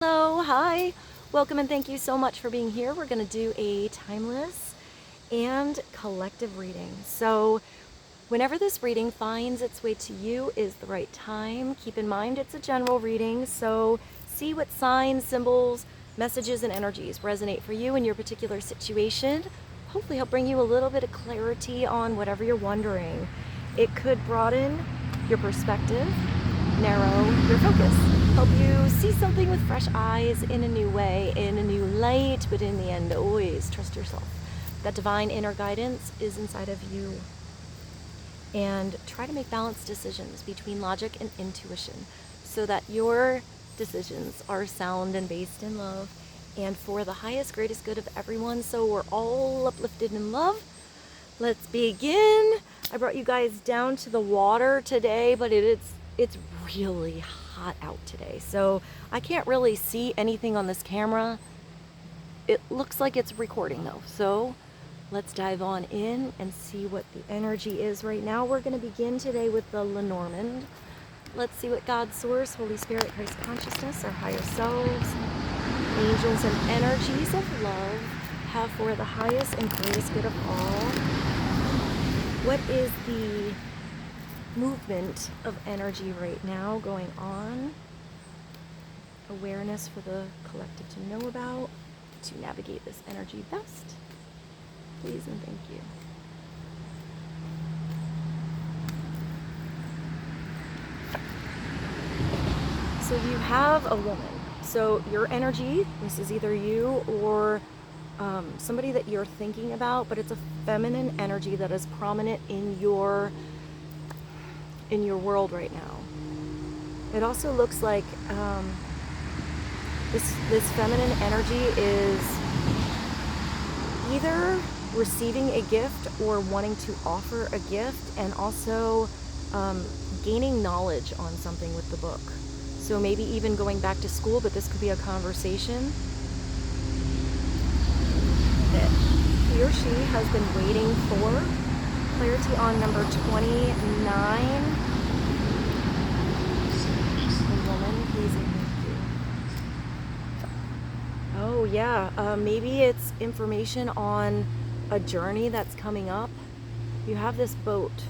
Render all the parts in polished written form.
Hello, hi, welcome and thank you so much for being here. We're going to do a timeless and collective reading. So whenever this reading finds its way to you is the right time. Keep in mind it's a general reading, so see what signs, symbols, messages, and energies resonate for you in your particular situation. Hopefully help bring you a little bit of clarity on whatever you're wondering. It could broaden your perspective, narrow your focus, help you see something with fresh eyes in a new way, in a new light, but in the end, always trust yourself. That divine inner guidance is inside of you. And try to make balanced decisions between logic and intuition so that your decisions are sound and based in love and for the highest, greatest good of everyone, so we're all uplifted in love. Let's begin. I brought you guys down to the water today, but it's really hot out today, so I can't really see anything on this camera. It looks like it's recording though, so let's dive on in and see what the energy is right now. We're going to begin today with the Lenormand. Let's see what God, Source, Holy Spirit, Christ Consciousness, our higher selves, angels, and energies of love have for the highest and greatest good of all. What is the movement of energy right now going on? Awareness for the collective to know about, to navigate this energy best. Please and thank you. So you have a woman. So your energy, this is either you or somebody that you're thinking about, but it's a feminine energy that is prominent in your world right now. It also looks like this feminine energy is either receiving a gift or wanting to offer a gift, and also gaining knowledge on something with the book. So maybe even going back to school, but this could be a conversation that he or she has been waiting for. Clarity on number 29. The woman, please and thank you. Oh yeah, maybe it's information on a journey that's coming up. You have this boat.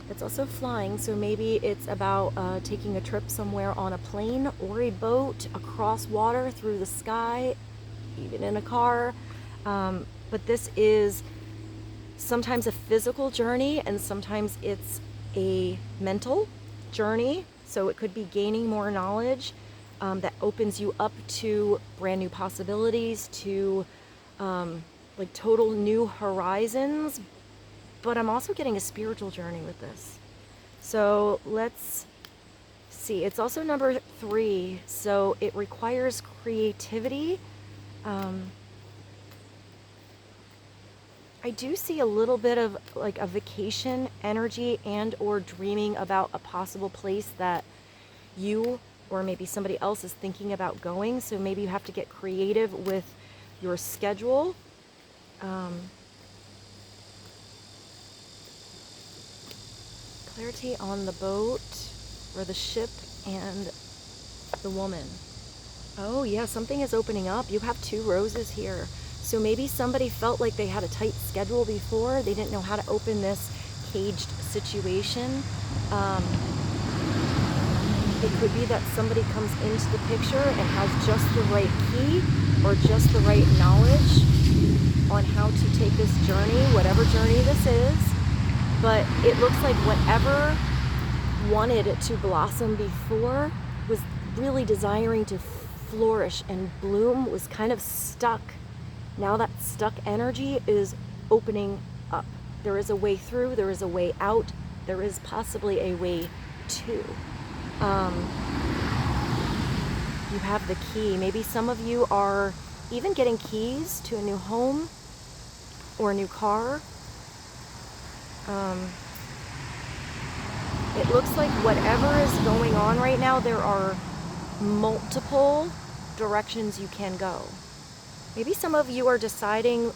It's also flying, so maybe it's about taking a trip somewhere on a plane or a boat, across water, through the sky, even in a car. But this is sometimes a physical journey and sometimes it's a mental journey. So it could be gaining more knowledge that opens you up to brand new possibilities, to like total new horizons. But I'm also getting a spiritual journey with this. So let's see. It's also number 3, so it requires creativity. I do see a little bit of like a vacation energy and or dreaming about a possible place that you or maybe somebody else is thinking about going. So maybe you have to get creative with your schedule. Clarity on the boat or the ship and the woman. Oh yeah, something is opening up. You have 2 roses here. So maybe somebody felt like they had a tight schedule before. They didn't know how to open this caged situation. It could be that somebody comes into the picture and has just the right key or just the right knowledge on how to take this journey, whatever journey this is. But it looks like whatever wanted it to blossom before was really desiring to flourish and bloom, was kind of stuck. Now that stuck energy is opening up. There is a way through, there is a way out, there is possibly a way to. You have the key. Maybe some of you are even getting keys to a new home or a new car. It looks like whatever is going on right now, there are multiple directions you can go. Maybe some of you are deciding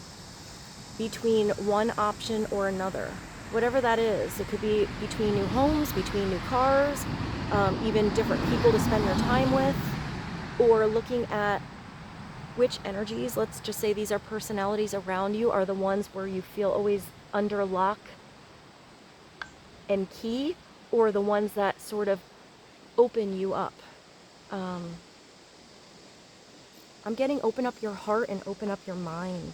between one option or another, whatever that is. It could be between new homes, between new cars, even different people to spend your time with. or looking at which energies, let's just say these are personalities around you, are the ones where you feel always under lock and key, or the ones that sort of open you up. I'm getting open up your heart and open up your mind.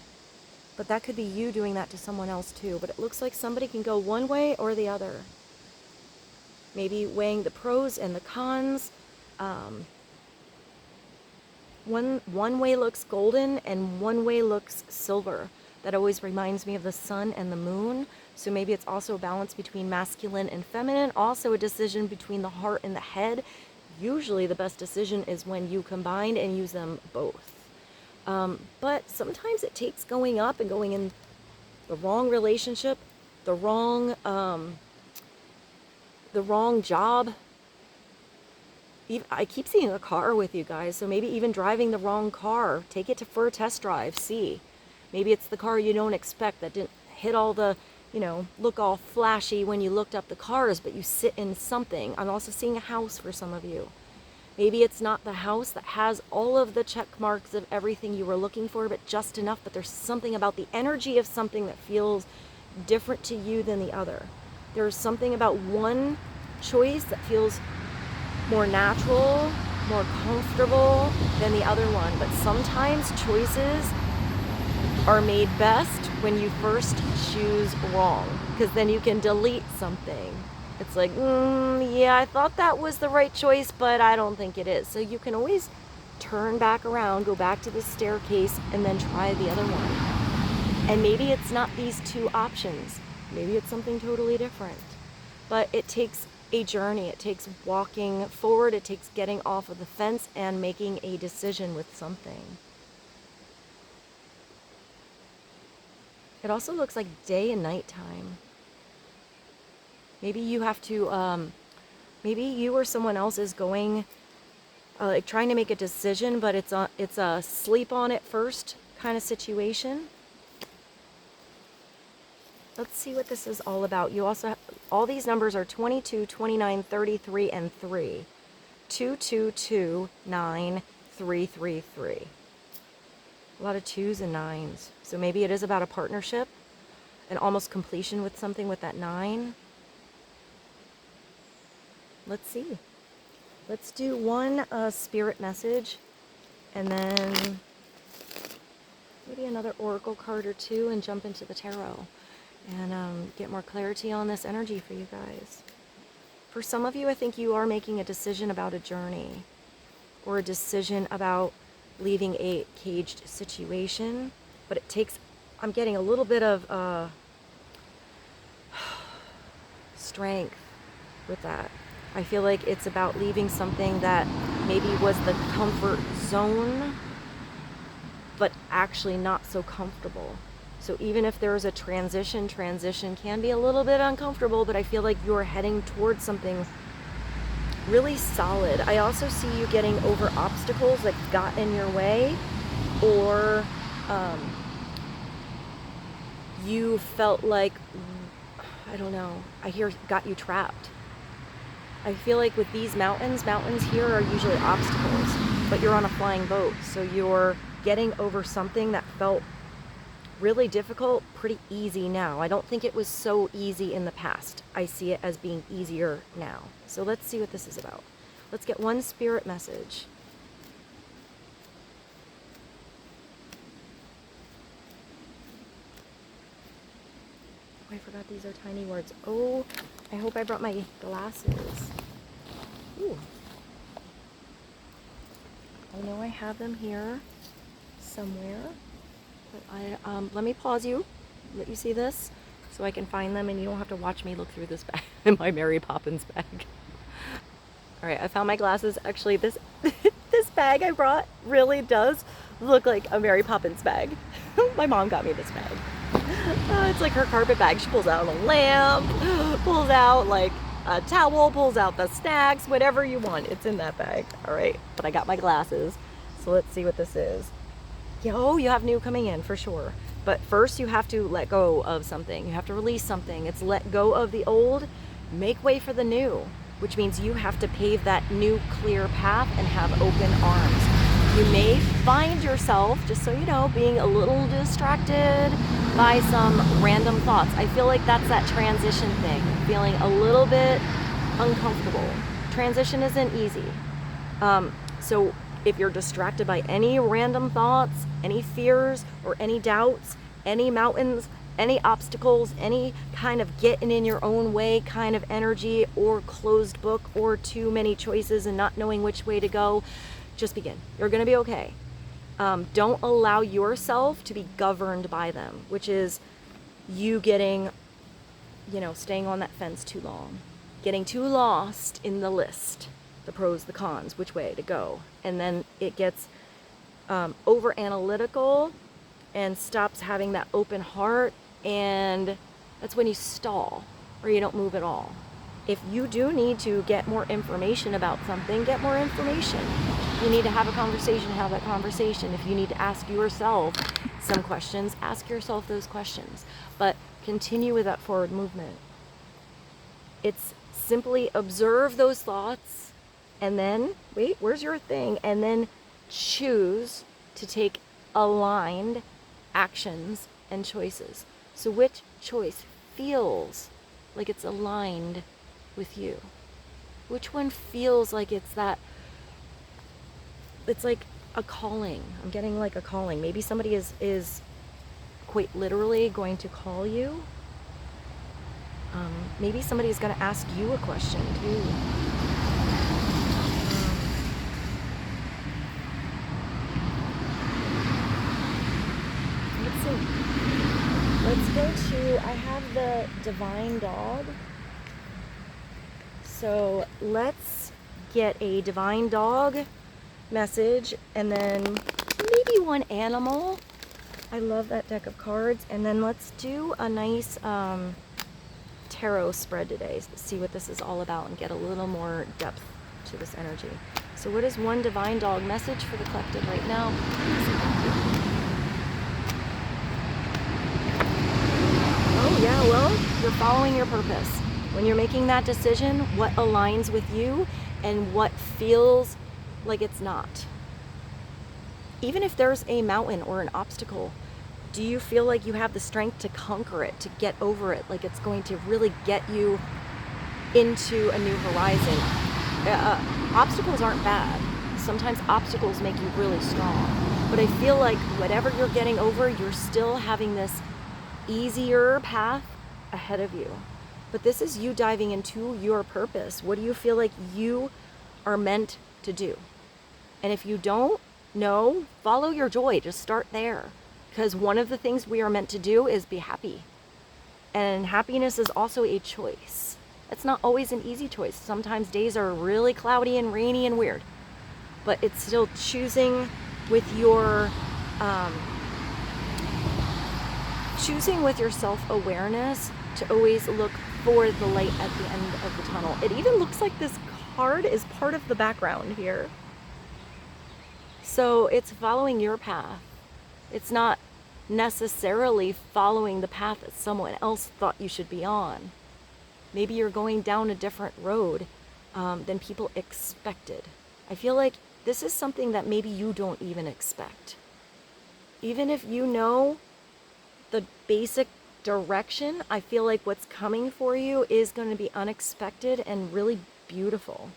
But that could be you doing that to someone else too. But it looks like somebody can go one way or the other. Maybe weighing the pros and the cons. One way looks golden and one way looks silver. That always reminds me of the sun and the moon. So maybe it's also a balance between masculine and feminine. Also a decision between the heart and the head. Usually the best decision is when you combine and use them both. But sometimes it takes going up and going in the wrong relationship, the wrong job. I keep seeing a car with you guys, so maybe even driving the wrong car. Take it for a test drive, see. Maybe it's the car you don't expect that didn't hit all the, look all flashy when you looked up the cars, but you sit in something. I'm also seeing a house for some of you. Maybe it's not the house that has all of the check marks of everything you were looking for, but just enough, but there's something about the energy of something that feels different to you than the other. There's something about one choice that feels more natural, more comfortable than the other one. But sometimes choices are made best when you first choose wrong, because then you can delete something. It's like, yeah, I thought that was the right choice, but I don't think it is. So you can always turn back around, go back to the staircase, and then try the other one. And maybe it's not these two options. Maybe it's something totally different. But it takes a journey. It takes walking forward. It takes getting off of the fence and making a decision with something. It also looks like day and night time. Maybe you have to, maybe you or someone else is going, like trying to make a decision, but it's a sleep on it first kind of situation. Let's see what this is all about. You also have, all these numbers are 22, 29, 33, and 3. 2, 2, 2, 9, 3, 3, 3. A lot of 2s and 9s. So maybe it is about a partnership and almost completion with something with that 9. Let's see. Let's do one spirit message and then maybe another oracle card or two and jump into the tarot and get more clarity on this energy for you guys. For some of you, I think you are making a decision about a journey or a decision about leaving a caged situation, but it takes, I'm getting a little bit of strength with that. I feel like it's about leaving something that maybe was the comfort zone, but actually not so comfortable. So even if there is a transition can be a little bit uncomfortable, but I feel like you're heading towards something really solid. I also see you getting over obstacles that got in your way, or you felt like, I don't know, I hear got you trapped. I feel like with these mountains here are usually obstacles, but you're on a flying boat, so you're getting over something that felt really difficult pretty easy now. I don't think it was so easy in the past. I see it as being easier now. So let's see what this is about. Let's get one spirit message. Oh, I forgot these are tiny words. Oh, I hope I brought my glasses. Ooh. I know I have them here somewhere. But let me pause you, let you see this, so I can find them and you don't have to watch me look through this bag, my Mary Poppins bag. All right, I found my glasses. Actually, this this bag I brought really does look like a Mary Poppins bag. My mom got me this bag. It's like her carpet bag. She pulls out a lamp, pulls out like a towel, pulls out the snacks, whatever you want. It's in that bag, all right? But I got my glasses, so let's see what this is. Oh, you have new coming in for sure. But first you have to let go of something. You have to release something. It's let go of the old, make way for the new, which means you have to pave that new clear path and have open arms. You may find yourself, just so you know, being a little distracted by some random thoughts. I feel like that's that transition thing, feeling a little bit uncomfortable. Transition isn't easy. So if you're distracted by any random thoughts, any fears or any doubts, any mountains, any obstacles, any kind of getting in your own way kind of energy, or closed book, or too many choices and not knowing which way to go, just begin. You're going to be okay. Don't allow yourself to be governed by them, which is you getting, staying on that fence too long, getting too lost in the list, the pros, the cons, which way to go. And then it gets over analytical and stops having that open heart, and that's when you stall or you don't move at all. If you do need to get more information about something, get more information. If you need to have a conversation, have that conversation. If you need to ask yourself some questions, ask yourself those questions. But continue with that forward movement. It's simply observe those thoughts and then, wait, where's your thing? And then choose to take aligned actions and choices. So which choice feels like it's aligned with you? Which one feels like it's like a calling? I'm getting like a calling. Maybe somebody is quite literally going to call you. Maybe somebody is going to ask you a question too. Let's see. Let's go to, I have the divine dog. So let's get a divine dog message, and then maybe one animal. I love that deck of cards. And then let's do a nice tarot spread today, see what this is all about and get a little more depth to this energy. So what is one divine dog message for the collective right now? Oh yeah, well, you're following your purpose. When you're making that decision, what aligns with you and what feels like it's not. Even if there's a mountain or an obstacle, do you feel like you have the strength to conquer it, to get over it, like it's going to really get you into a new horizon? Obstacles aren't bad. Sometimes obstacles make you really strong. But I feel like whatever you're getting over, you're still having this easier path ahead of you. But this is you diving into your purpose. What do you feel like you are meant to do? And if you don't know, follow your joy. Just start there. Because one of the things we are meant to do is be happy. And happiness is also a choice. It's not always an easy choice. Sometimes days are really cloudy and rainy and weird. But it's still choosing with your self-awareness to always look for the light at the end of the tunnel. It even looks like this card is part of the background here. So it's following your path. It's not necessarily following the path that someone else thought you should be on. Maybe you're going down a different road than people expected. I feel like this is something that maybe you don't even expect. Even if you know the basic direction, I feel like what's coming for you is going to be unexpected and really beautiful.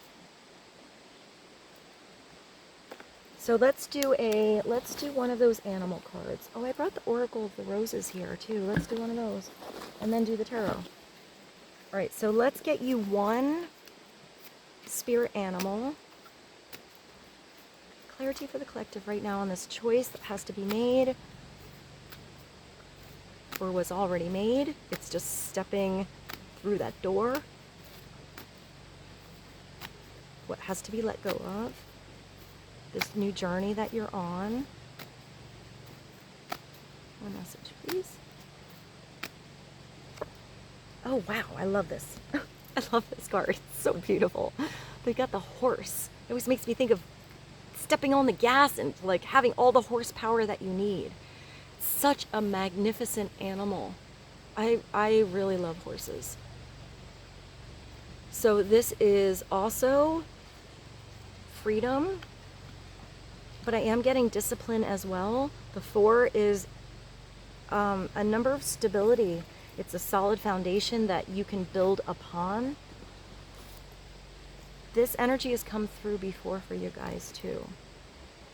So let's do one of those animal cards. Oh, I brought the Oracle of the Roses here too. Let's do one of those and then do the tarot. All right, so let's get you one spirit animal. Clarity for the collective right now on this choice that has to be made or was already made. It's just stepping through that door. What has to be let go of? This new journey that you're on. One message, please. Oh, wow, I love this. I love this card. It's so beautiful. They got the horse. It always makes me think of stepping on the gas and like having all the horsepower that you need. Such a magnificent animal. I really love horses. So this is also freedom, but I am getting discipline as well. The 4 is a number of stability. It's a solid foundation that you can build upon. This energy has come through before for you guys too.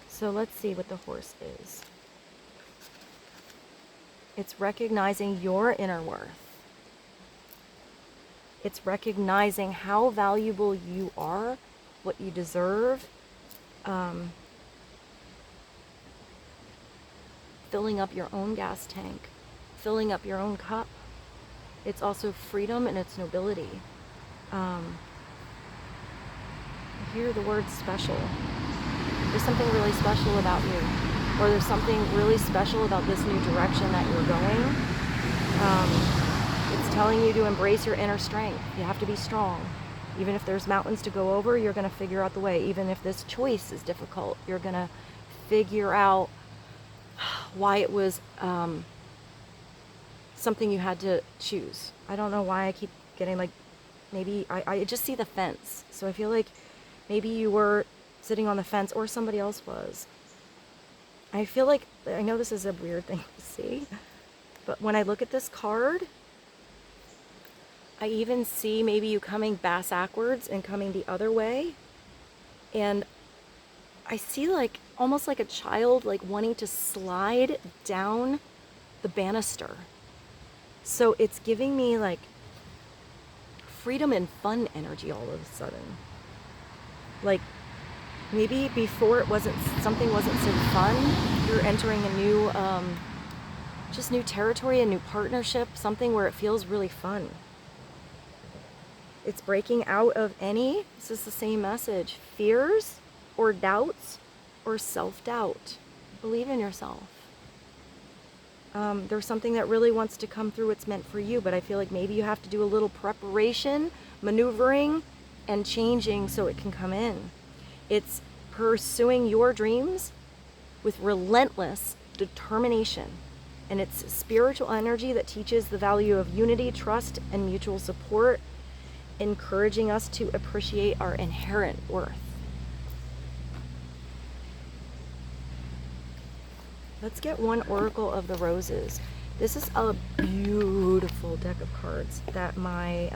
So let's see what the horse is. It's recognizing your inner worth. It's recognizing how valuable you are, what you deserve. Filling up your own gas tank, filling up your own cup. It's also freedom and it's nobility. I hear the word special. There's something really special about you, or there's something really special about this new direction that you're going. It's telling you to embrace your inner strength. You have to be strong. Even if there's mountains to go over, you're going to figure out the way. Even if this choice is difficult, you're going to figure out why it was something you had to choose. I don't know why I keep getting like, maybe I just see the fence. So I feel like maybe you were sitting on the fence or somebody else was. I feel like, I know this is a weird thing to see, but when I look at this card, I even see maybe you coming backwards and coming the other way. And I see like almost like a child like wanting to slide down the banister. So it's giving me like freedom and fun energy all of a sudden. Like maybe before something wasn't so fun. You're entering a new, just new territory, a new partnership, something where it feels really fun. It's breaking out of any, this is the same message, fears or doubts or self-doubt. Believe in yourself. There's something that really wants to come through. It's meant for you, but I feel like maybe you have to do a little preparation, maneuvering, and changing so it can come in. It's pursuing your dreams with relentless determination. And it's spiritual energy that teaches the value of unity, trust, and mutual support, encouraging us to appreciate our inherent worth. Let's get one Oracle of the Roses. This is a beautiful deck of cards that my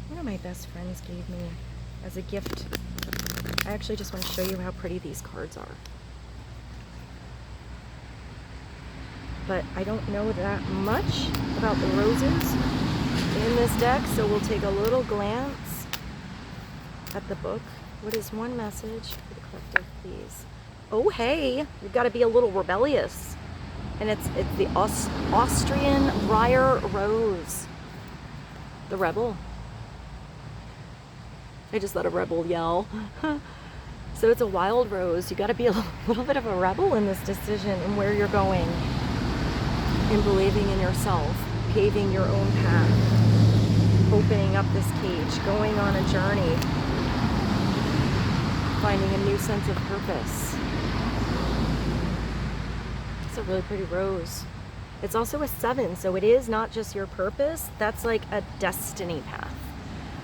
one of my best friends gave me as a gift. I actually just want to show you how pretty these cards are. But I don't know that much about the roses in this deck, so we'll take a little glance at the book. What is one message for the collective, please? Oh, hey, we've got to be a little rebellious. And it's the Austrian briar rose. The rebel. I just let a rebel yell. So it's a wild rose. You got to be a little bit of a rebel in this decision and where you're going. And believing in yourself, paving your own path, opening up this cage, going on a journey, finding a new sense of purpose. It's a really pretty rose. It's also a 7, so it is not just your purpose, that's like a destiny path.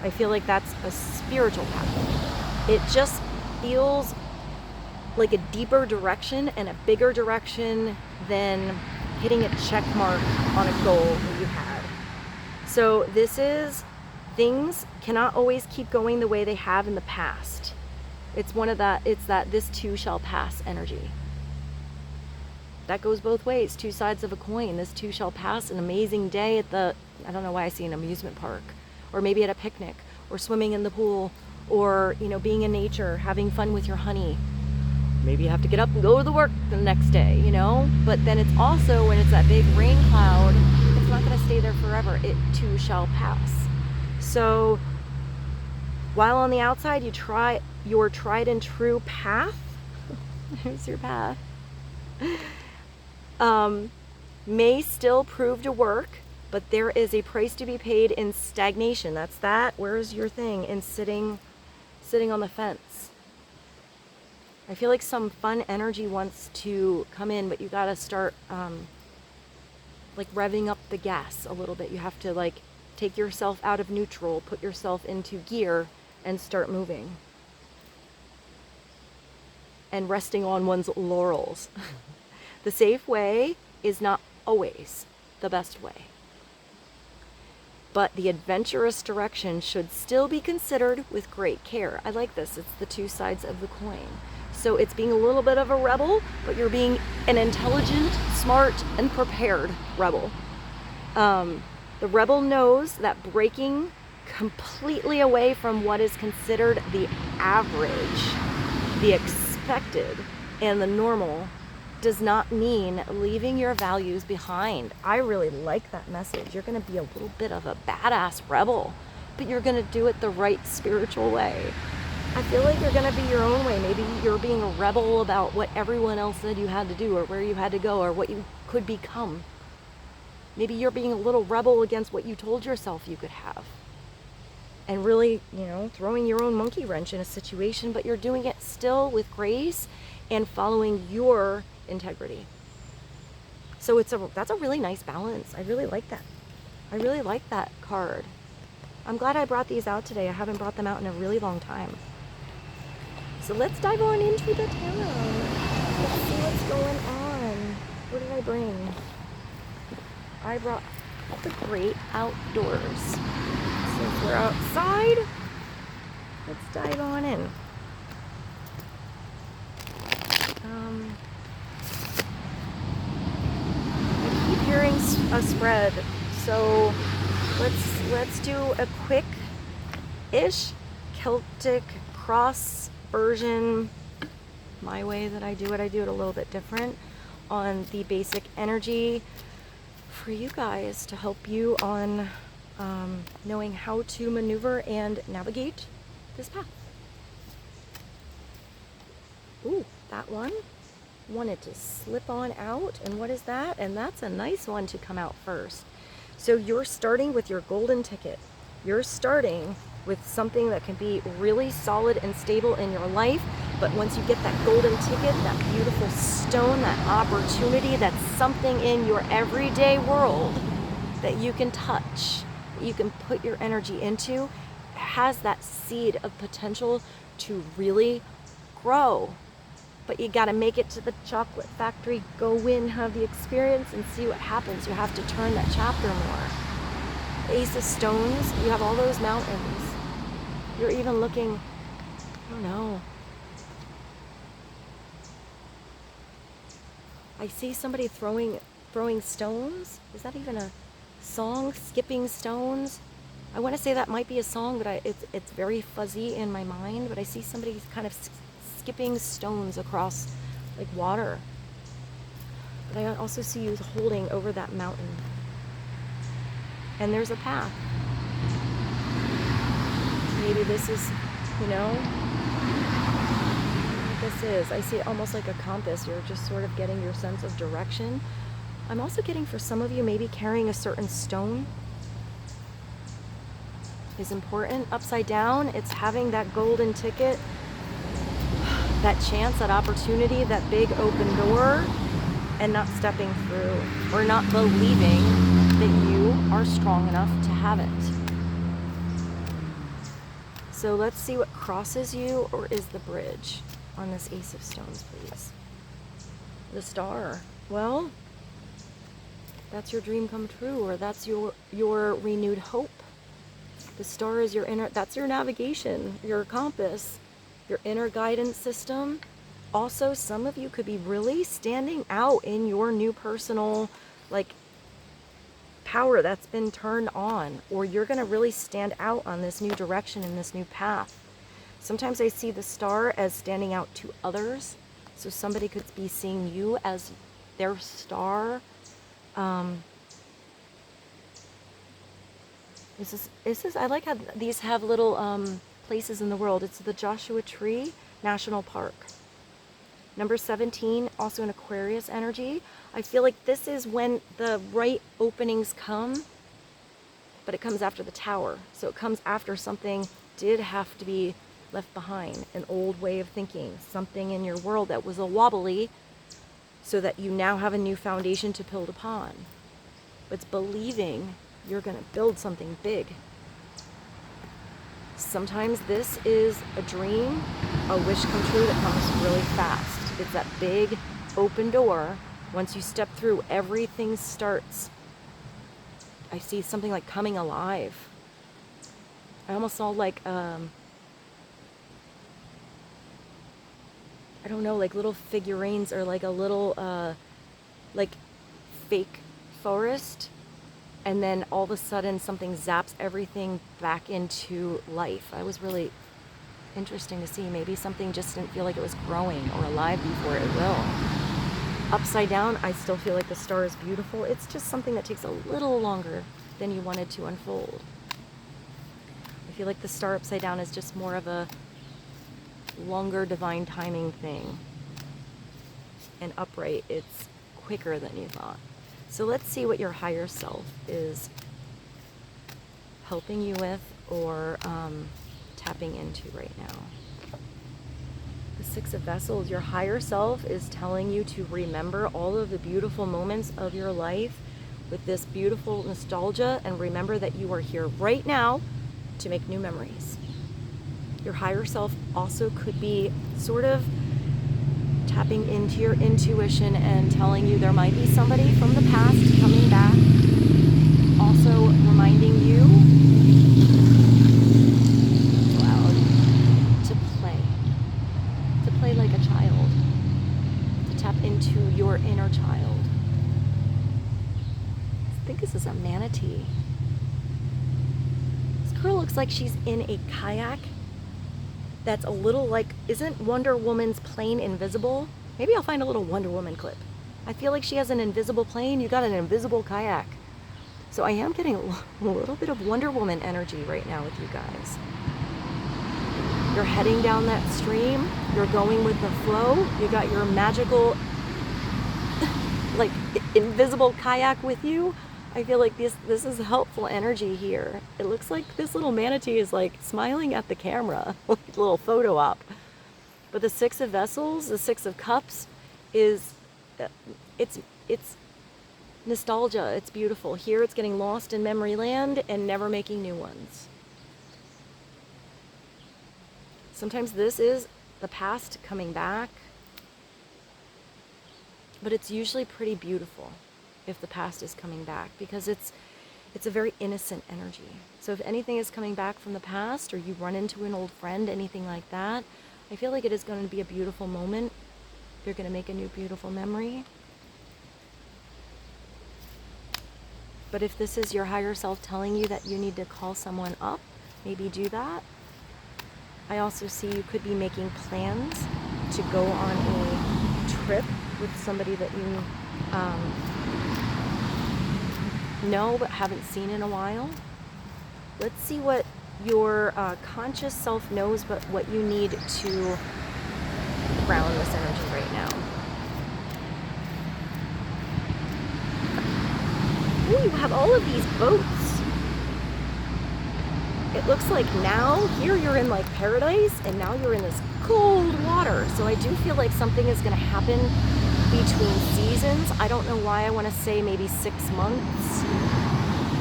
I feel like that's a spiritual path. It just feels like a deeper direction and a bigger direction than hitting a check mark on a goal that you had. So this is, things cannot always keep going the way they have in the past. It's that this too shall pass energy. That goes both ways, two sides of a coin. This too shall pass. An amazing day at I don't know why I see an amusement park, or maybe at a picnic, or swimming in the pool, or, being in nature, having fun with your honey. Maybe you have to get up and go to the work the next day, But then it's also, when it's that big rain cloud, it's not going to stay there forever. It too shall pass. So while on the outside you try your tried and true path, there's your path, may still prove to work, but there is a price to be paid in stagnation. That's that. Where's your thing? In sitting on the fence. I feel like some fun energy wants to come in, but you gotta start like revving up the gas a little bit. You have to like take yourself out of neutral, put yourself into gear, and start moving. and resting on one's laurels. The safe way is not always the best way. But the adventurous direction should still be considered with great care. I like this. It's the two sides of the coin. So it's being a little bit of a rebel, but you're being an intelligent, smart, and prepared rebel. The rebel knows that breaking completely away from what is considered the average, the expected, and the normal does not mean leaving your values behind. I really like that message. You're going to be a little bit of a badass rebel, but you're going to do it the right spiritual way. I feel like you're going to be your own way. Maybe you're being a rebel about what everyone else said you had to do, or where you had to go, or what you could become. Maybe you're being a little rebel against what you told yourself you could have. And really, throwing your own monkey wrench in a situation, but you're doing it still with grace and following your integrity. So that's a really nice balance. I really like that. I really like that card. I'm glad I brought these out today. I haven't brought them out in a really long time. So let's dive on into the tarot. Let's see what's going on. What did I bring? I brought the great outdoors. Since we're outside, let's dive on in. I keep hearing a spread, so let's do a quick-ish Celtic cross version. My way that I do it a little bit different on the basic energy for you guys to help you on knowing how to maneuver and navigate this path. Ooh, that one wanted to slip on out, and what is that? And that's a nice one to come out first. So you're starting with your golden ticket. You're starting with something that can be really solid and stable in your life, but once you get that golden ticket, that beautiful stone, that opportunity, that's something in your everyday world that you can touch, that you can put your energy into, has that seed of potential to really grow. But you got to make it to the chocolate factory, go in, have the experience, and see what happens. You have to turn that chapter more. Ace of Stones, you have all those mountains. You're even looking, I don't know. I see somebody throwing stones. Is that even a song? Skipping stones? I want to say that might be a song, but it's very fuzzy in my mind. But I see somebody kind of skipping stones across like water. But I also see you holding over that mountain. And there's a path. Maybe this is, what this is. I see it almost like a compass. You're just sort of getting your sense of direction. I'm also getting for some of you, maybe carrying a certain stone is important. Upside down, it's having that golden ticket, that chance, that opportunity, that big open door, and not stepping through or not believing that you are strong enough to have it. So let's see what crosses you or is the bridge on this Ace of Stones, please. The Star. Well, that's your dream come true, or that's your renewed hope. The Star is that's your navigation, your compass, your inner guidance system. Also, some of you could be really standing out in your new personal, power that's been turned on, or you're going to really stand out on this new direction and this new path. Sometimes I see the Star as standing out to others, so somebody could be seeing you as their star. This is I like how these have little places in the world. It's the Joshua Tree National Park. Number 17, also an Aquarius energy. I feel like this is when the right openings come, but it comes after the Tower. So it comes after something did have to be left behind, an old way of thinking, something in your world that was a wobbly, so that you now have a new foundation to build upon. It's believing you're going to build something big. Sometimes this is a dream, a wish come true that comes really fast. It's that big open door. Once you step through, everything starts. I see something like coming alive. I almost saw like, I don't know, like little figurines or like a little, like fake forest. And then all of a sudden something zaps everything back into life. I was really interesting to see. Maybe something just didn't feel like it was growing or alive before it will. Upside down, I still feel like the star is beautiful. It's just something that takes a little longer than you wanted to unfold. I feel like the star upside down is just more of a longer divine timing thing. And upright, it's quicker than you thought. So let's see what your higher self is helping you with or tapping into right now. The Six of Vessels, your higher self is telling you to remember all of the beautiful moments of your life with this beautiful nostalgia, and remember that you are here right now to make new memories. Your higher self also could be sort of tapping into your intuition and telling you there might be somebody from the past coming back, also reminding you to play like a child, to tap into your inner child. I think this is a manatee. This girl looks like she's in a kayak that's a little like, isn't Wonder Woman's plane invisible? Maybe I'll find a little Wonder Woman clip. I feel like she has an invisible plane, you got an invisible kayak. So I am getting a little bit of Wonder Woman energy right now with you guys. You're heading down that stream, you're going with the flow, you got your magical, like, invisible kayak with you. I feel like this is helpful energy here. It looks like this little manatee is like smiling at the camera, like a little photo op. But the Six of Vessels, the Six of Cups is, it's nostalgia, it's beautiful. Here it's getting lost in memory land and never making new ones. Sometimes this is the past coming back, but it's usually pretty beautiful if the past is coming back, because it's a very innocent energy. So if anything is coming back from the past, or you run into an old friend, anything like that, I feel like it is going to be a beautiful moment. You're going to make a new beautiful memory. But if this is your higher self telling you that you need to call someone up, maybe do that. I also see you could be making plans to go on a trip with somebody that you know but haven't seen in a while. Let's see what your conscious self knows, but what you need to ground this energy right now. Ooh, you have all of these boats. It looks like now, here you're in like paradise, and now you're in this cold water. So I do feel like something is going to happen between seasons. I don't know why I want to say maybe 6 months.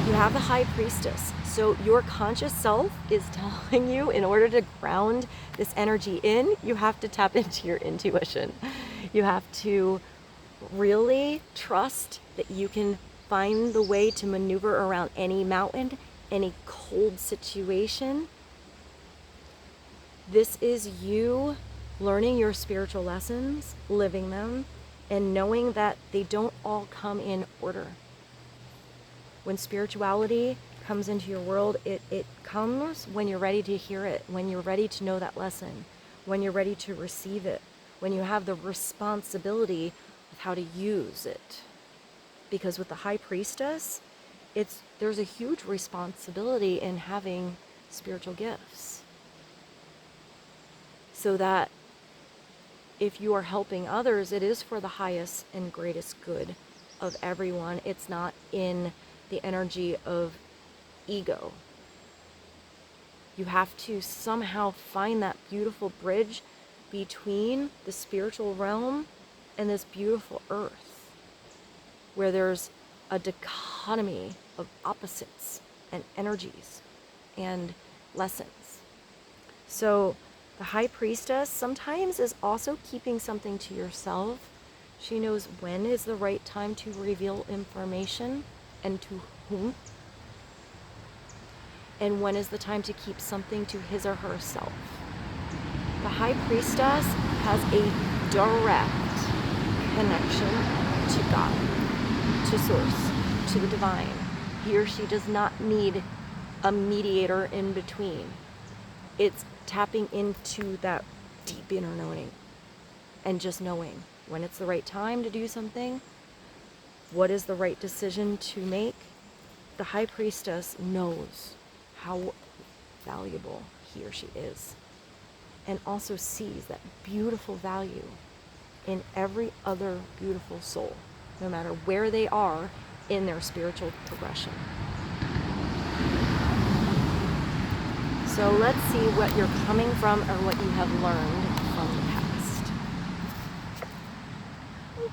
You have the High Priestess. So your conscious self is telling you, in order to ground this energy in, you have to tap into your intuition. You have to really trust that you can find the way to maneuver around any mountain, any cold situation. This is you learning your spiritual lessons, living them, and knowing that they don't all come in order. When spirituality comes into your world, it comes when you're ready to hear it, when you're ready to know that lesson, when you're ready to receive it, when you have the responsibility of how to use it. Because with the High Priestess, there's a huge responsibility in having spiritual gifts. So that if you are helping others, it is for the highest and greatest good of everyone. It's not in the energy of ego. You have to somehow find that beautiful bridge between the spiritual realm and this beautiful earth, where there's a dichotomy of opposites and energies and lessons. So the high priestess sometimes is also keeping something to yourself. She knows when is the right time to reveal information and to whom, and when is the time to keep something to his or herself. The high priestess has a direct connection to God, to source, to the divine. He or she does not need a mediator in between. It's tapping into that deep inner knowing and just knowing when it's the right time to do something, what is the right decision to make. The high priestess knows how valuable he or she is, and also sees that beautiful value in every other beautiful soul, no matter where they are in their spiritual progression. So let's see what you're coming from or what you have learned from the past.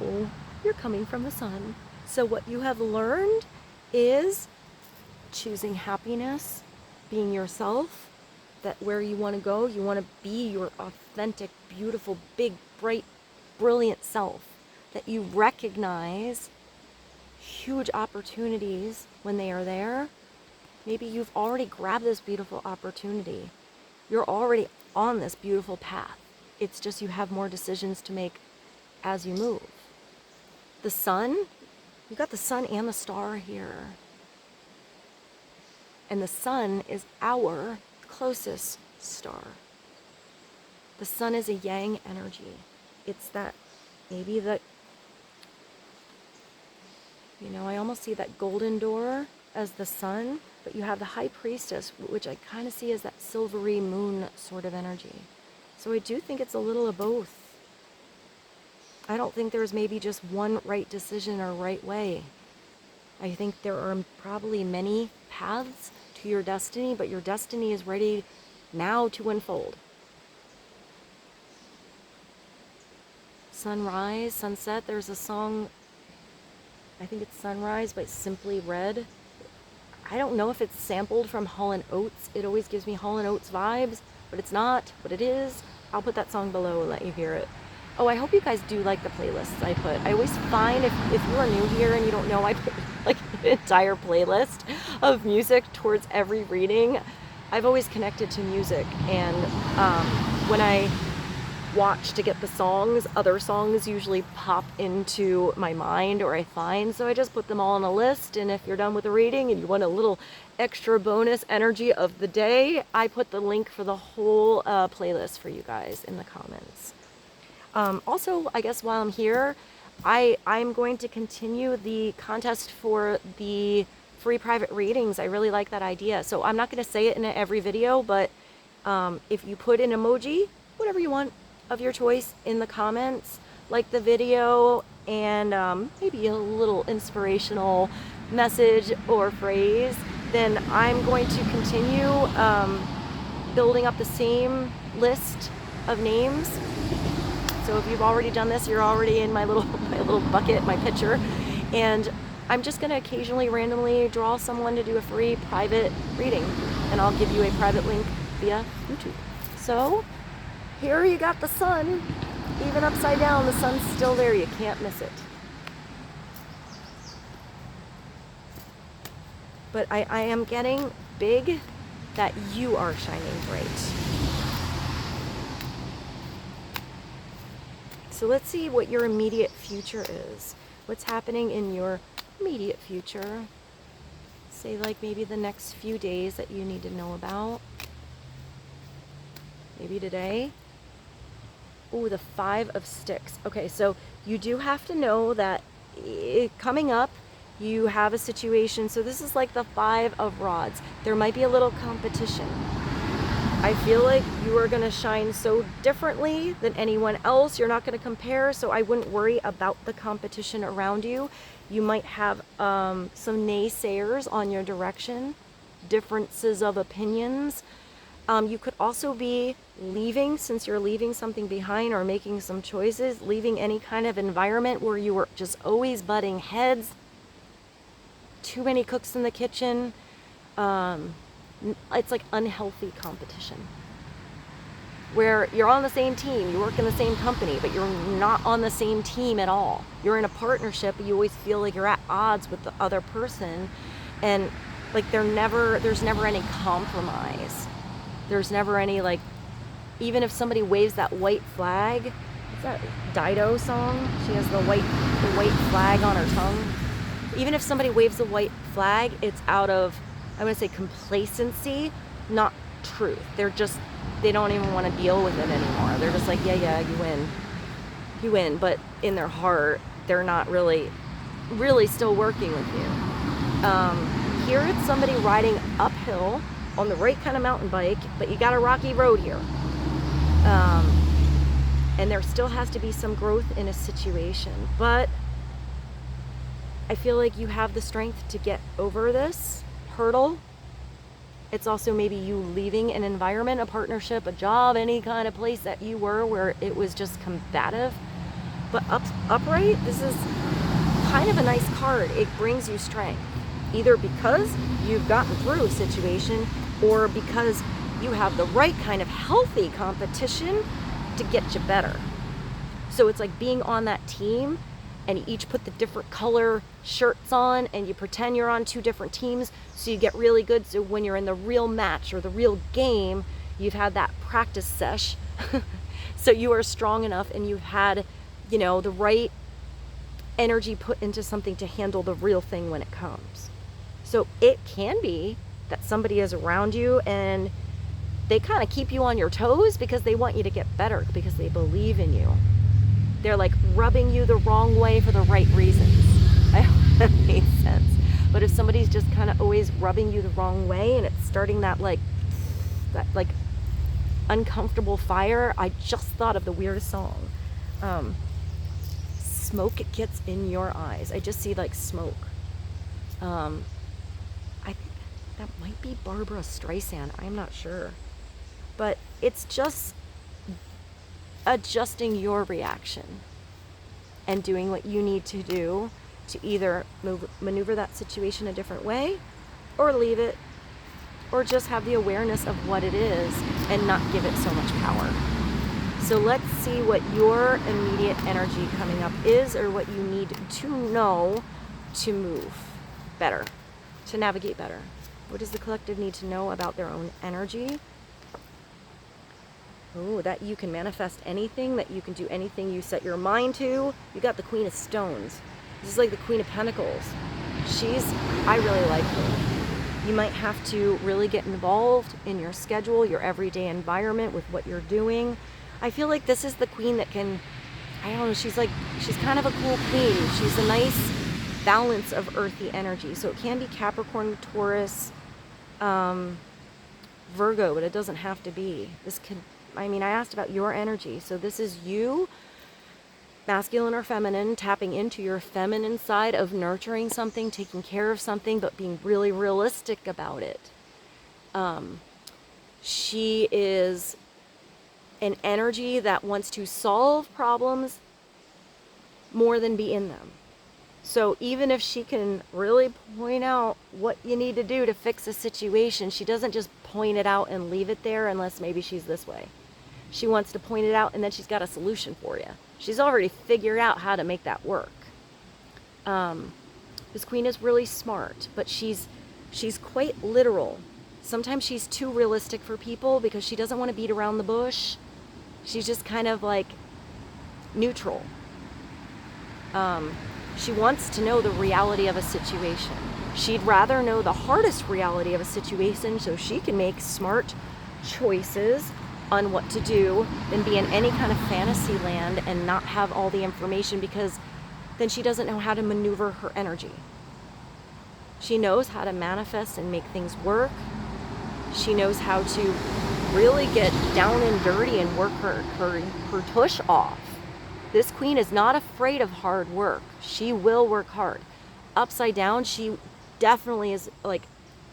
Oh, you're coming from the sun. So what you have learned is choosing happiness, being yourself, that where you want to go, you want to be your authentic, beautiful, big, bright, brilliant self, that you recognize huge opportunities when they are there. Maybe you've already grabbed this beautiful opportunity. You're already on this beautiful path. It's just you have more decisions to make as you move. The sun, you got the sun and the star here. And the sun is our closest star. The sun is a yang energy. It's that, maybe that, I almost see that golden door as the sun, but you have the high priestess, which I kind of see as that silvery moon sort of energy. So I do think it's a little of both. I don't think there's maybe just one right decision or right way. I think there are probably many paths to your destiny, but your destiny is ready now to unfold. Sunrise, sunset, there's a song, I think it's Sunrise by Simply Red. I don't know if it's sampled from Hall & Oates. It always gives me Hall & Oates vibes, but it's not. But it is. I'll put that song below and let you hear it. Oh, I hope you guys do like the playlists I put. I always find if you are new here and you don't know, I put like an entire playlist of music towards every reading. I've always connected to music, and when I watch to get the songs, other songs usually pop into my mind or I find, so I just put them all on a list. And if you're done with the reading and you want a little extra bonus energy of the day, I put the link for the whole playlist for you guys in the comments. Also, I guess while I'm here, I'm going to continue the contest for the free private readings. I really like that idea, so I'm not going to say it in every video, but if you put an emoji, whatever you want of your choice in the comments, like the video, and maybe a little inspirational message or phrase, then I'm going to continue building up the same list of names. So if you've already done this, you're already in my little bucket, my pitcher, and I'm just going to occasionally randomly draw someone to do a free private reading, and I'll give you a private link via YouTube. So here you got the sun, even upside down, the sun's still there, you can't miss it. But I am getting big that you are shining bright. So let's see what your immediate future is. What's happening in your immediate future? Say like maybe the next few days that you need to know about. Maybe today. Ooh, the 5 of Sticks. Okay, so you do have to know that coming up, you have a situation. So this is like the 5 of Rods. There might be a little competition. I feel like you are going to shine so differently than anyone else. You're not going to compare, so I wouldn't worry about the competition around you. You might have some naysayers on your direction, differences of opinions. You could also be leaving, since you're leaving something behind or making some choices, leaving any kind of environment where you were just always butting heads, too many cooks in the kitchen. It's like unhealthy competition. where you're on the same team, you work in the same company, but you're not on the same team at all. You're in a partnership, but you always feel like you're at odds with the other person, and like there's never any compromise. There's never any, like, even if somebody waves that white flag, what's that Dido song? She has the white flag on her tongue. Even if somebody waves a white flag, it's out of, I want to say, complacency, not truth. They don't even want to deal with it anymore. They're just like, yeah, you win. But in their heart, they're not really still working with you. Here it's somebody riding uphill on the right kind of mountain bike, but you got a rocky road here. And there still has to be some growth in a situation. But I feel like you have the strength to get over this hurdle. It's also maybe you leaving an environment, a partnership, a job, any kind of place that you were where it was just combative. But upright, this is kind of a nice card. It brings you strength, either because you've gotten through a situation or because you have the right kind of healthy competition to get you better. So it's like being on that team, and you each put the different color shirts on and you pretend you're on two different teams, so you get really good. So when you're in the real match or the real game, you've had that practice sesh. So you are strong enough and you've had, the right energy put into something to handle the real thing when it comes. So it can be that somebody is around you and they kind of keep you on your toes because they want you to get better, because they believe in you. They're like rubbing you the wrong way for the right reasons. I hope that makes sense. But if somebody's just kind of always rubbing you the wrong way and it's starting that uncomfortable fire, I just thought of the weirdest song. Smoke gets in your eyes. I just see like smoke. I think that might be Barbara Streisand. I'm not sure. But it's just adjusting your reaction and doing what you need to do to either maneuver that situation a different way, or leave it, or just have the awareness of what it is and not give it so much power. So let's see what your immediate energy coming up is, or what you need to know to move better, to navigate better. What does the collective need to know about their own energy? Oh, that you can manifest anything, that you can do anything you set your mind to. You got the Queen of Stones. This is like the Queen of Pentacles. I really like her. You might have to really get involved in your schedule, your everyday environment with what you're doing. I feel like this is the queen that can, I don't know, she's kind of a cool queen. She's a nice balance of earthy energy. So it can be Capricorn, Taurus, Virgo, but it doesn't have to be. I asked about your energy. So this is you, masculine or feminine, tapping into your feminine side of nurturing something, taking care of something, but being really realistic about it. She is an energy that wants to solve problems more than be in them. So even if she can really point out what you need to do to fix a situation, she doesn't just point it out and leave it there unless maybe she's this way. She wants to point it out, and then she's got a solution for you. She's already figured out how to make that work. This queen is really smart, but she's quite literal. Sometimes she's too realistic for people because she doesn't want to beat around the bush. She's just kind of like neutral. She wants to know the reality of a situation. She'd rather know the hardest reality of a situation so she can make smart choices on what to do than be in any kind of fantasy land and not have all the information, because then she doesn't know how to maneuver her energy. She knows how to manifest and make things work. She knows how to really get down and dirty and work her tush off. This queen is not afraid of hard work. She will work hard. Upside down, she definitely is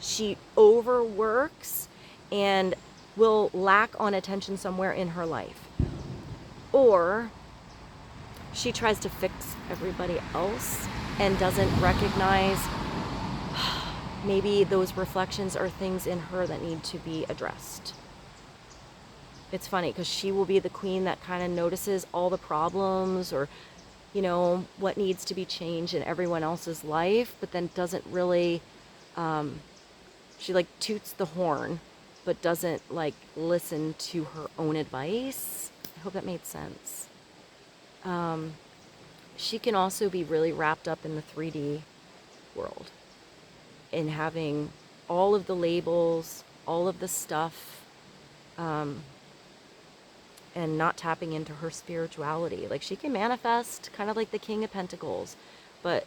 she overworks and will lack on attention somewhere in her life. Or she tries to fix everybody else and doesn't recognize maybe those reflections are things in her that need to be addressed. it's funny because she will be the queen that kind of notices all the problems or, you know, what needs to be changed in everyone else's life, but then doesn't really, she like toots the horn, but doesn't like listen to her own advice. I hope that made sense. She can also be really wrapped up in the 3D world, in having all of the labels, all of the stuff, and not tapping into her spirituality. Like she can manifest kind of like the King of Pentacles, but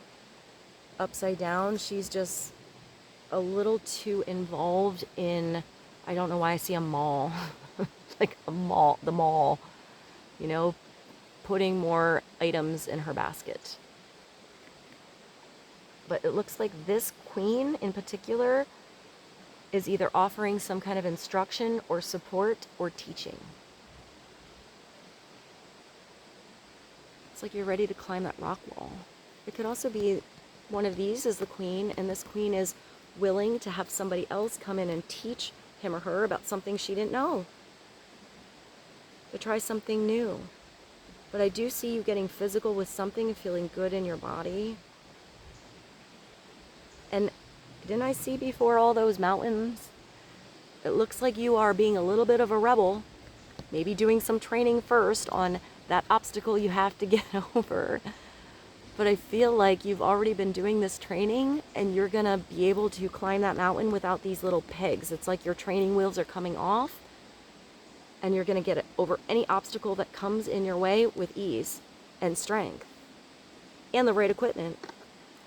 upside down, she's just a little too involved in, I don't know why I see a mall, like a mall, the mall, you know, putting more items in her basket. But it looks like this queen in particular is either offering some kind of instruction or support or teaching. It's like you're ready to climb that rock wall. It could also be one of these is the queen, and this queen is willing to have somebody else come in and teach him or her about something she didn't know. To try something new. But I do see you getting physical with something and feeling good in your body. And didn't I see before all those mountains? It looks like you are being a little bit of a rebel. Maybe doing some training first on that obstacle you have to get over. But I feel like you've already been doing this training and you're gonna be able to climb that mountain without these little pegs. It's like your training wheels are coming off and you're gonna get over any obstacle that comes in your way with ease and strength and the right equipment.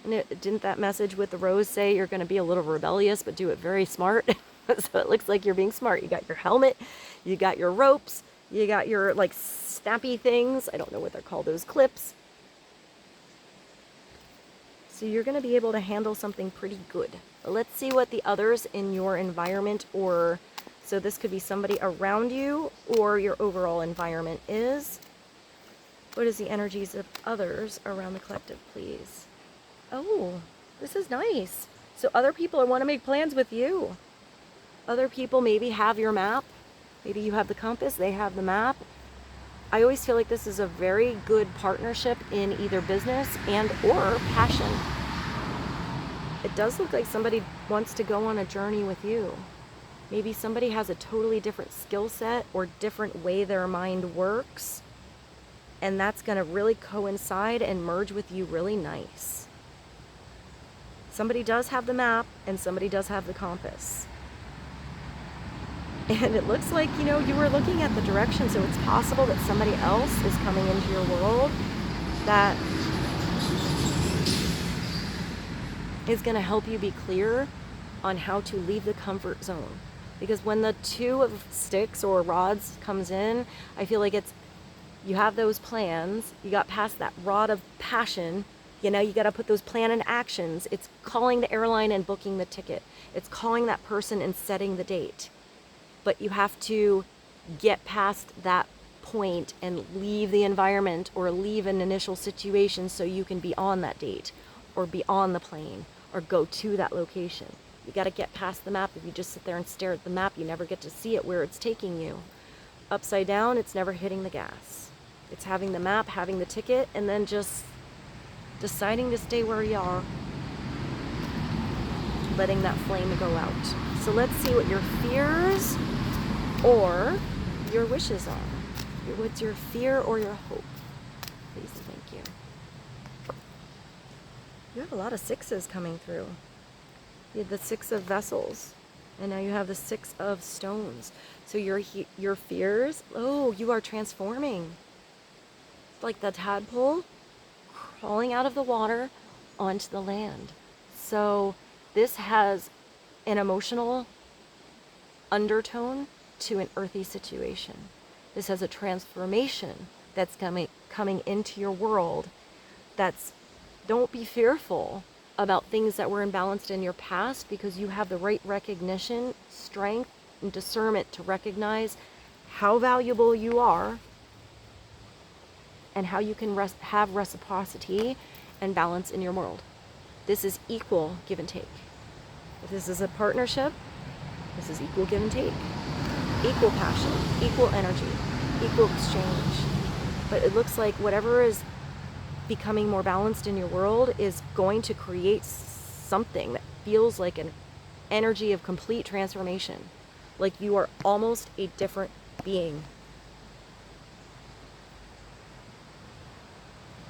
And didn't that message with the rose say you're gonna be a little rebellious but do it very smart? So it looks like you're being smart. You got your helmet, you got your ropes, you got your like snappy things. I don't know what they're called, those clips. So you're going to be able to handle something pretty good. Let's see what the others in your environment, or so this could be somebody around you or your overall environment is. What is the energies of others around the collective, please? Oh, this is nice. So other people want to make plans with you. Other people maybe have your map. Maybe you have the compass, they have the map. I always feel like this is a very good partnership in either business and or passion. It does look like somebody wants to go on a journey with you. Maybe somebody has a totally different skill set or different way their mind works, and that's going to really coincide and merge with you really nice. Somebody does have the map and somebody does have the compass. And it looks like, you know, you were looking at the direction, so it's possible that somebody else is coming into your world that is going to help you be clear on how to leave the comfort zone. Because when the two of sticks or rods comes in, I feel like it's, you have those plans, you got past that rod of passion, you know, you got to put those plan and actions. It's calling the airline and booking the ticket. It's calling that person and setting the date. But you have to get past that point and leave the environment or leave an initial situation so you can be on that date or be on the plane or go to that location. You got to get past the map. If you just sit there and stare at the map, you never get to see it where it's taking you. Upside down, it's never hitting the gas. It's having the map, having the ticket, and then just deciding to stay where you are, letting that flame go out. So let's see what your fears or your wishes are. What's your fear or your hope? Please and thank you. You have a lot of sixes coming through. You had the 6 of vessels, and now you have the 6 of stones. So your fears, oh, you are transforming. Like the tadpole crawling out of the water onto the land. So this has an emotional undertone to an earthy situation. This has a transformation that's coming into your world. That's, don't be fearful about things that were imbalanced in your past, because you have the right recognition, strength, and discernment to recognize how valuable you are and how you can have reciprocity and balance in your world. This is equal give and take. If this is a partnership, this is equal give and take. equal passion, equal energy, equal exchange. But it looks like whatever is becoming more balanced in your world is going to create something that feels like an energy of complete transformation. Like you are almost a different being.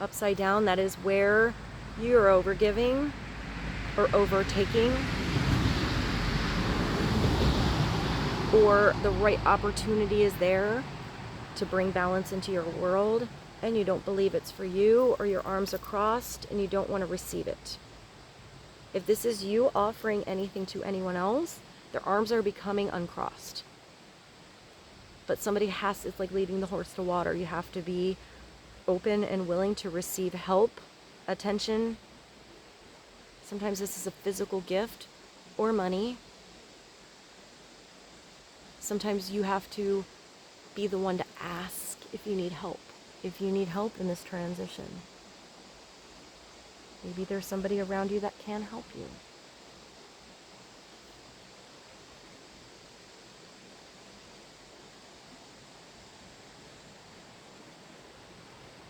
Upside down, that is where you're overgiving or overtaking, or the right opportunity is there to bring balance into your world, and you don't believe it's for you, or your arms are crossed and you don't want to receive it. If this is you offering anything to anyone else, their arms are becoming uncrossed. But somebody has, it's like leading the horse to water. You have to be open and willing to receive help, attention. Sometimes this is a physical gift or money. Sometimes you have to be the one to ask if you need help. If you need help in this transition. Maybe there's somebody around you that can help you.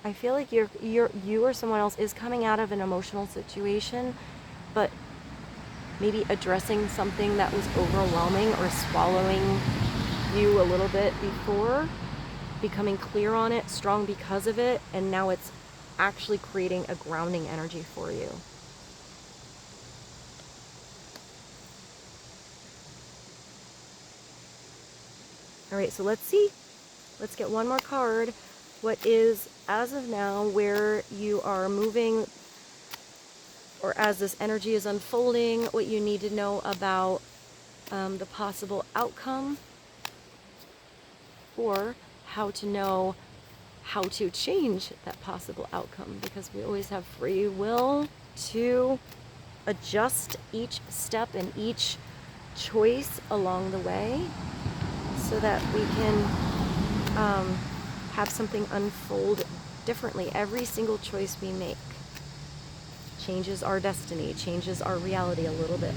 I feel like you or someone else is coming out of an emotional situation, but maybe addressing something that was overwhelming or swallowing you a little bit before, becoming clear on it, strong because of it, and now it's actually creating a grounding energy for you. All right, so let's see. Let's get one more card. What is, as of now, where you are moving, or as this energy is unfolding, what you need to know about the possible outcome, or how to know how to change that possible outcome, because we always have free will to adjust each step and each choice along the way so that we can have something unfold differently. Every single choice we make changes our destiny, changes our reality a little bit.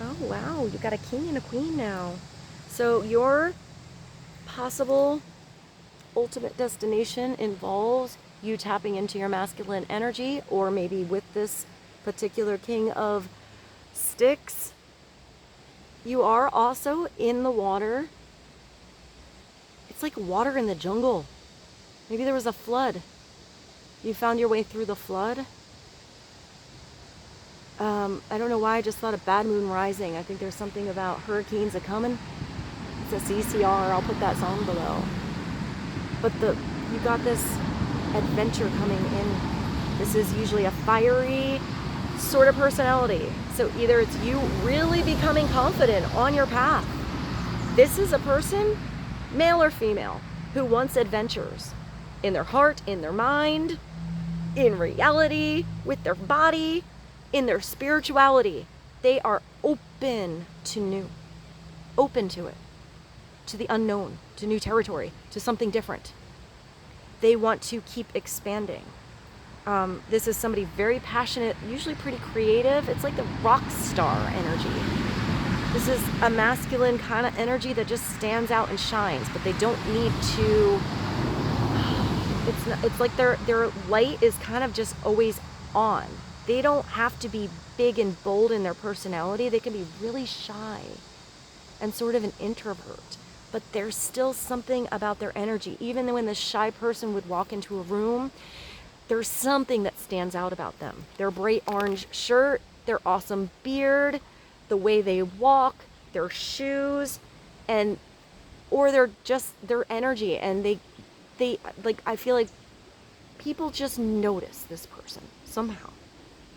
Oh wow, you got a king and a queen now. So your possible ultimate destination involves you tapping into your masculine energy, or maybe with this particular king of sticks, you are also in the water. It's like water in the jungle. Maybe there was a flood. You found your way through the flood. I don't know why I just thought of Bad Moon Rising. I think there's something about hurricanes a-coming. It's a CCR. I'll put that song below. But you got this adventure coming in. This is usually a fiery sort of personality. So either it's you really becoming confident on your path. This is a person, male or female, who wants adventures in their heart, in their mind, in reality, with their body, in their spirituality. They are open to new, open to it, to the unknown, to new territory, to something different. They want to keep expanding. This is somebody very passionate, usually pretty creative. It's like the rock star energy. This is a masculine kind of energy that just stands out and shines, but they don't need to, it's like their light is kind of just always on. They don't have to be big and bold in their personality. They can be really shy and sort of an introvert, but there's still something about their energy. Even when the shy person would walk into a room, there's something that stands out about them. Their bright orange shirt, their awesome beard, the way they walk, their shoes, or they're just their energy. And they like, I feel like people just notice this person somehow.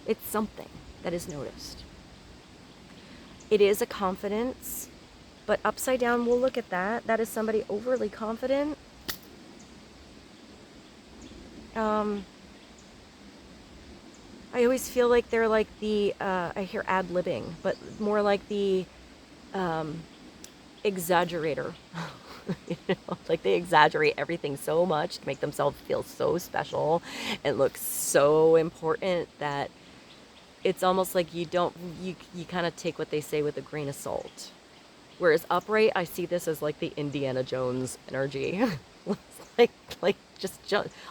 It's something that is noticed. It is a confidence, but upside down, we'll look at that. That is somebody overly confident. I always feel like they're like the, I hear ad-libbing, but more like the exaggerator. You know, like they exaggerate everything so much to make themselves feel so special and look so important that it's almost like you kind of take what they say with a grain of salt. Whereas upright, I see this as like the Indiana Jones energy. like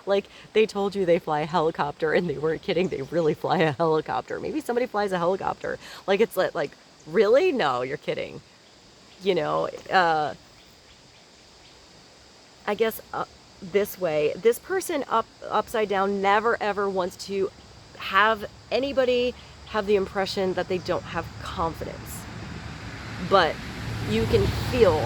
like they told you they fly a helicopter and they weren't kidding. They really fly a helicopter. Maybe somebody flies a helicopter. Like it's like really? No, you're kidding. You know, I guess this way, this person upside down never ever wants to have anybody have the impression that they don't have confidence. But you can feel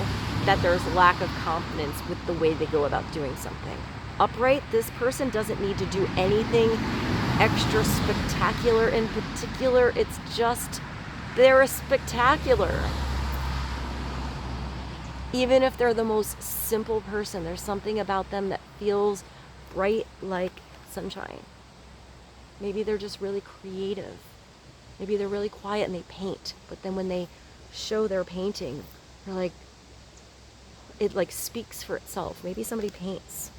that there's lack of confidence with the way they go about doing something. Upright, this person doesn't need to do anything extra spectacular in particular. It's just, they're spectacular. Even if they're the most simple person, there's something about them that feels bright like sunshine. Maybe they're just really creative. Maybe they're really quiet and they paint, but then when they show their painting, they're like, it like speaks for itself. Maybe somebody paints.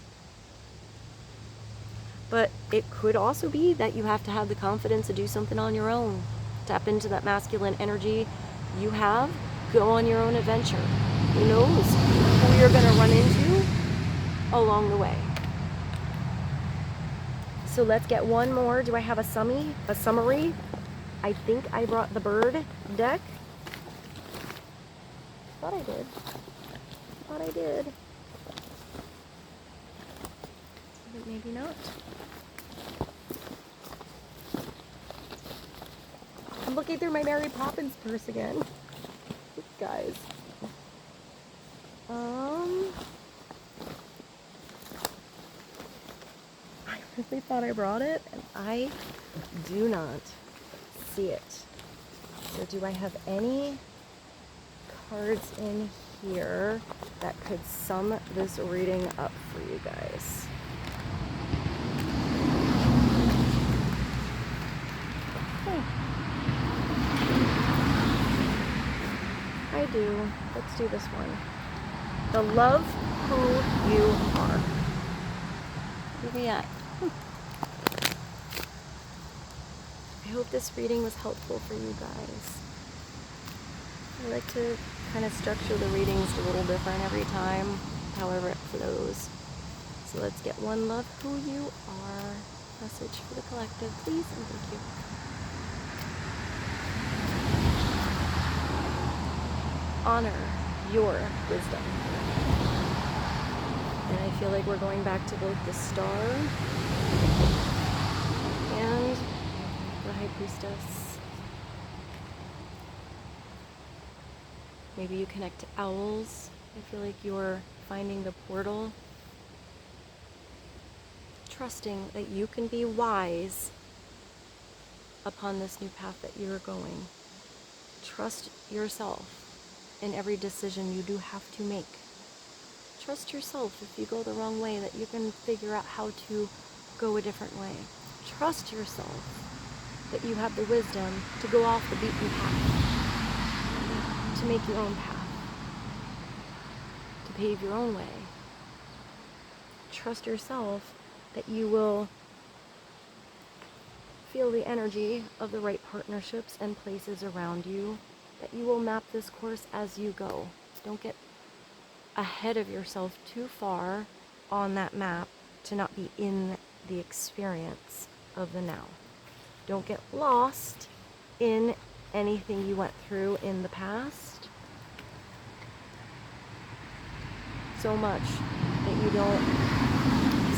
But it could also be that you have to have the confidence to do something on your own. Tap into that masculine energy you have. Go on your own adventure. Who knows who you're going to run into along the way. So let's get one more. Do I have a summary? I think I brought the bird deck. Thought I did. But maybe not. I'm looking through my Mary Poppins purse again. Guys. I really thought I brought it, and I do not see it. So do I have any cards in here that could sum this reading up for you guys? I do. Let's do this one. The love who you are. Where are we at? I hope this reading was helpful for you guys. I like to kind of structure the readings a little different every time, however it flows. So let's get one love who you are. Message for the collective, please, and thank you. Honor your wisdom. And I feel like we're going back to both the star and the high priestess. Maybe you connect to owls. I feel like you're finding the portal. Trusting that you can be wise upon this new path that you're going. Trust yourself in every decision you do have to make. Trust yourself if you go the wrong way, that you can figure out how to go a different way. Trust yourself that you have the wisdom to go off the beaten path, to make your own path, to pave your own way. Trust yourself that you will feel the energy of the right partnerships and places around you, that you will map this course as you go. Don't get ahead of yourself too far on that map to not be in the experience of the now. Don't get lost in anything you went through in the past so much that you don't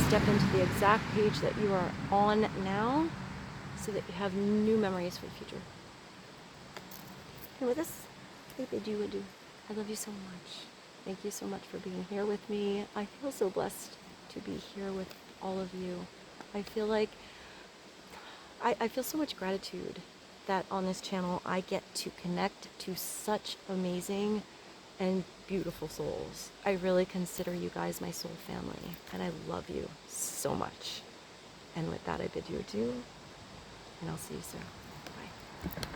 step into the exact page that you are on now, so that you have new memories for the future. And with this, I bid you adieu. I love you so much. Thank you so much for being here with me. I feel so blessed to be here with all of you. I feel like I feel so much gratitude that on this channel I get to connect to such amazing and beautiful souls. I really consider you guys my soul family, and I love you so much. And with that, I bid you adieu, and I'll see you soon. Bye.